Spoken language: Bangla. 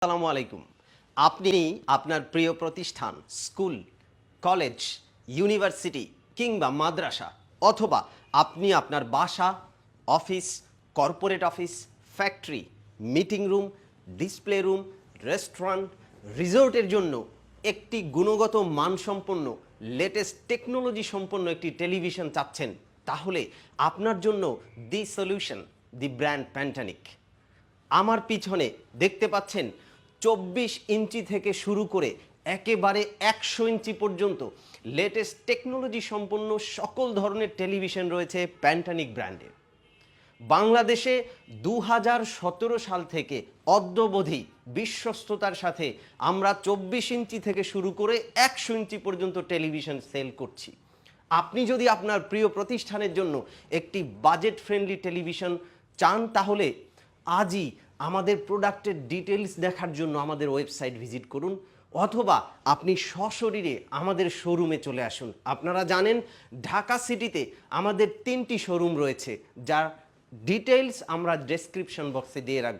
আসসালামু আলাইকুম। আপনি আপনার প্রিয় প্রতিষ্ঠান, স্কুল, কলেজ, ইউনিভার্সিটি কিংবা মাদ্রাসা অথবা আপনি আপনার বাসা, office, corporate office, factory, meeting room, display room, restaurant, রিসোর্টের জন্য একটি গুণগত মানসম্পন্ন লেটেস্ট টেকনোলজি সম্পন্ন একটি টেলিভিশন চাচ্ছেন, তাহলে আপনার জন্য দি সলিউশন, দি ব্র্যান্ড প্যান্টানিক। আমার পিছনে দেখতে পাচ্ছেন 24 ইঞ্চি থেকে শুরু করে একেবারে 100 ইঞ্চি পর্যন্ত লেটেস্ট টেকনোলজি সম্পন্ন সকল ধরনের টেলিভিশন রয়েছে প্যান্টানিক ব্র্যান্ডের। বাংলাদেশে 2017 সাল থেকে অদ্যাবধি বিশ্বস্ততার সাথে আমরা 24 ইঞ্চি থেকে শুরু করে 100 ইঞ্চি পর্যন্ত টেলিভিশন সেল করছি। আপনি যদি আপনার প্রিয় প্রতিষ্ঠানের জন্য একটি বাজেট ফ্রেন্ডলি টেলিভিশন চান, তাহলে আজই আমাদের প্রোডাক্টের ডিটেলস দেখার জন্য আমাদের ওয়েবসাইট ভিজিট করুন, অথবা আপনি সশরীরে আমাদের শোরুমে চলে আসুন। আপনারা জানেন ঢাকা সিটিতে আমাদের 3টি শোরুম রয়েছে, যার ডিটেলস আমরা ডেসক্রিপশন বক্সে দিয়ে রাখব।